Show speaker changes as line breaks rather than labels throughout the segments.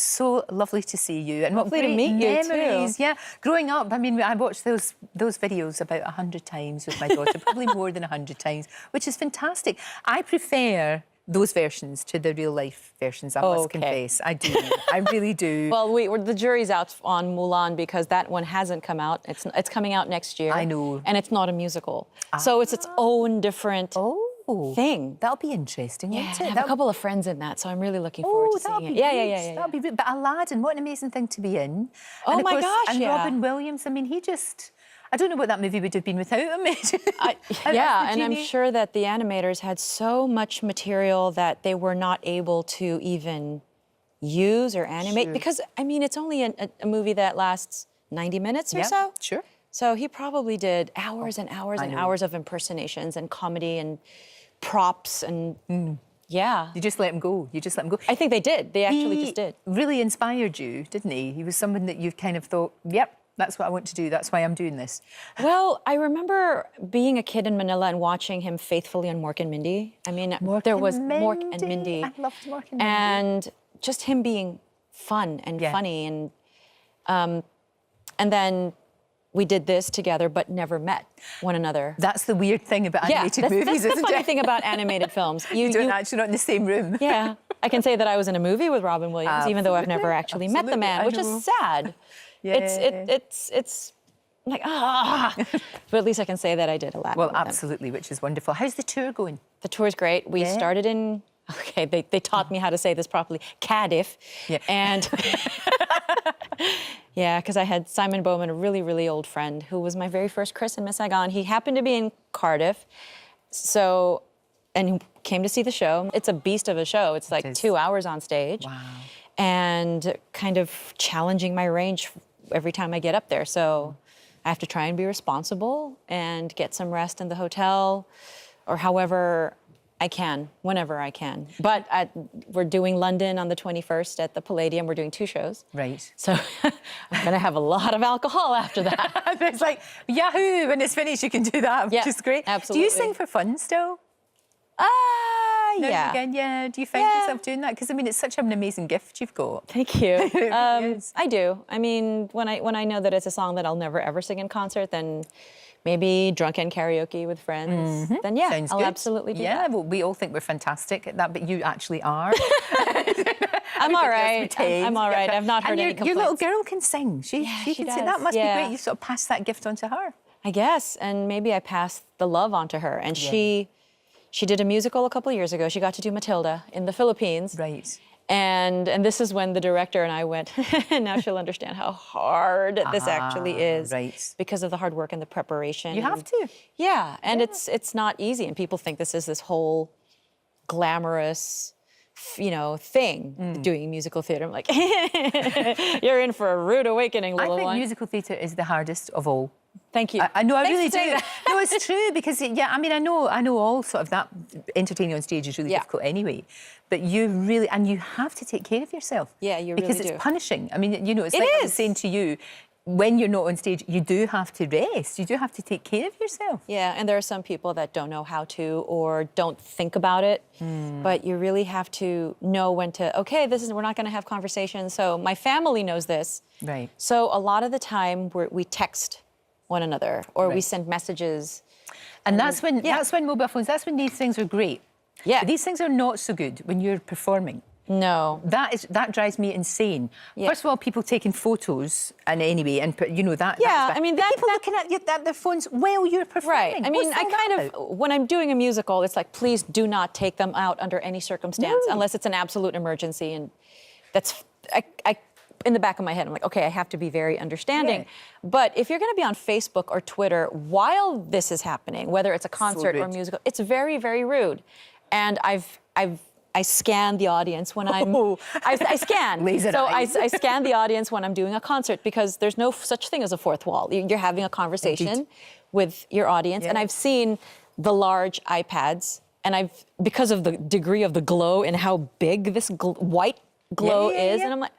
so lovely to see you. And
Lovely
what
to
great
meet you,
memories.
too.
Yeah, growing up, I mean, I watched those videos about 100 times with my daughter, probably more than 100 times, which is fantastic. I prefer those versions to the real life versions, I must confess. I do. I really do.
Well, the jury's out on Mulan because that one hasn't come out. It's coming out next year.
I know.
And it's not a musical. So it's its own different thing.
That'll be interesting,
Yeah,
won't
I
it?
have a couple of friends in that, so I'm really looking forward to seeing it. Yeah.
That'll be good. But Aladdin, what an amazing thing to be in.
Oh,
and of
my
course,
gosh,
and
yeah.
Robin Williams, I mean, he just... I don't know what that movie would have been without him.
Yeah, and I'm sure that the animators had so much material that they were not able to even use or animate. Because, I mean, it's only a movie that lasts 90 minutes or so.
Sure.
So he probably did hours and hours and hours of impersonations and comedy and props and yeah.
You just let him go. You just let him go.
I think they did. They actually just did.
Really inspired you, didn't he? He was someone that you kind of thought, yep, that's what I want to do. That's why I'm doing this.
Well, I remember being a kid in Manila and watching him faithfully on Mork and Mindy. I mean, there was Mork and Mindy.
I loved Mork and Mindy.
And just him being fun and funny. And then we did this together, but never met one another.
That's the weird thing about animated movies,
that's
isn't it?
the funny thing about animated films.
You don't actually not in the same room.
Yeah. I can say that I was in a movie with Robin Williams, even though I've never actually met the man, which is sad. It's like, but at least I can say that I did a lot.
Well, absolutely, which is wonderful. How's the tour going?
The tour's great. We started in, they taught me how to say this properly, Cardiff.
Yeah.
And yeah, because I had Simon Bowman, a really, really old friend, who was my very first Chris in Miss Saigon. He happened to be in Cardiff, and he came to see the show. It's a beast of a show. It's like 2 hours on stage.
Wow.
And kind of challenging my range every time I get up there. So I have to try and be responsible and get some rest in the hotel or however I can, whenever I can. But we're doing London on the 21st at the Palladium. We're doing 2 shows.
Right.
So I'm going to have a lot of alcohol after that.
It's like, yahoo, when it's finished, you can do that, which is great.
Absolutely.
Do you sing for fun still?
Yeah.
Again, yeah. Do you find yourself doing that? Because I mean, it's such an amazing gift you've got.
Thank you.
Yes.
I do. I mean, when I know that it's a song that I'll never ever sing in concert, then maybe drunken karaoke with friends. Then yeah,
Sounds
I'll
good.
absolutely do that.
Yeah, well, we all think we're fantastic at that, but you actually are.
I'm all right. I'm all right. I've not heard any complaints.
Your little girl can sing. She can
does.
sing. That must be great. You sort of passed that gift on to her.
I guess, and maybe I passed the love on to her, and she did a musical a couple of years ago. She got to do Matilda in the Philippines.
Right.
And this is when the director and I went, now she'll understand how hard this actually is.
Right.
Because of the hard work and the preparation.
You have to.
Yeah, and it's not easy. And people think this is this whole glamorous, thing, doing musical theater. I'm like, you're in for a rude awakening, little one.
I think musical theatre is the hardest of all.
Thank you.
I know, I really do. No, it's true, because, I mean, I know all sort of that entertaining on stage is really difficult anyway, but you really, and you have to take care of yourself.
Yeah, you really do.
Because it's punishing. I mean, it's like I was saying to you, when you're not on stage, you do have to rest. You do have to take care of yourself.
Yeah, and there are some people that don't know how to or don't think about it, but you really have to know when to, we're not going to have conversations. So my family knows this.
Right.
So a lot of the time we text one another or we send messages.
And that's when mobile phones, that's when these things are great.
Yeah.
But these things are not so good when you're performing.
No.
That drives me insane.
Yeah.
First of all, people taking photos and that.
Yeah, I mean,
people looking at their phones while you're performing.
Right. I mean, when I'm doing a musical, it's like, please do not take them out under any circumstance unless it's an absolute emergency. And that's, in the back of my head, I'm like, okay, I have to be very understanding.
Yeah.
But if you're going to be on Facebook or Twitter while this is happening, whether it's a concert or a musical, it's very, very rude. And I scan the audience when I'm... I scan.
Laser eyes.
I scan the audience when I'm doing a concert because there's no such thing as a fourth wall. You're having a conversation with your audience. And I've seen the large iPads, and because of the degree of the glow and how big this white glow is, and I'm like,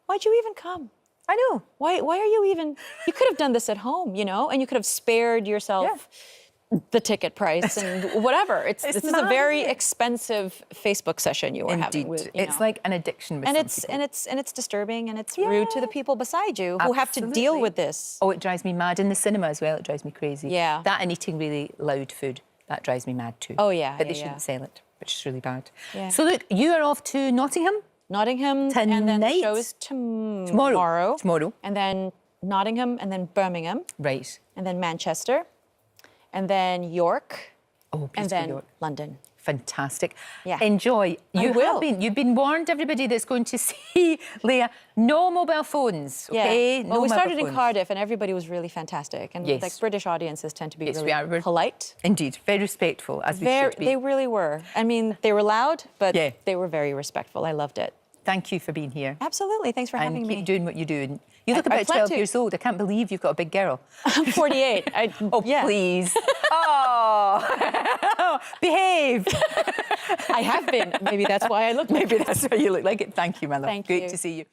why'd you even come?
I know.
Why are you even... You could have done this at home, and you could have spared yourself the ticket price and whatever. This is a very expensive Facebook session you were having with,
It's like an addiction with some people.
And it's disturbing and it's rude to the people beside you who have to deal with this.
Oh, it drives me mad. In the cinema as well, it drives me crazy.
Yeah.
That and eating really loud food, that drives me mad too.
Oh, yeah.
But they shouldn't sell it, which is really bad.
Yeah.
So look, you are off to Nottingham?
Nottingham, and then the show's tomorrow.
Tomorrow.
And then Nottingham, and then Birmingham.
Right.
And then Manchester. And then York.
Oh, beautiful
and then
York.
London.
Fantastic.
Yeah.
Enjoy.
You've
been warned, everybody that's going to see Leah. No mobile phones, okay?
Yeah.
No
well, we started
mobile
in
phones.
Cardiff and everybody was really fantastic. And
Yes.
like British audiences tend to be
Yes,
really polite.
Indeed, very respectful, as we should be.
They really were. I mean, they were loud, but
Yeah.
they were very respectful. I loved it.
Thank you for being here.
Absolutely. Thanks for having
And
me.
keep doing what you're doing. You look
I
about
plan
12
to.
years old. I can't believe you've got a big girl.
I'm 48. Yeah.
Please. Oh, behave.
I have been. Maybe that's why I look like
Maybe that's why you look like it. Thank you, my love.
Thank
Great
you.
to see you.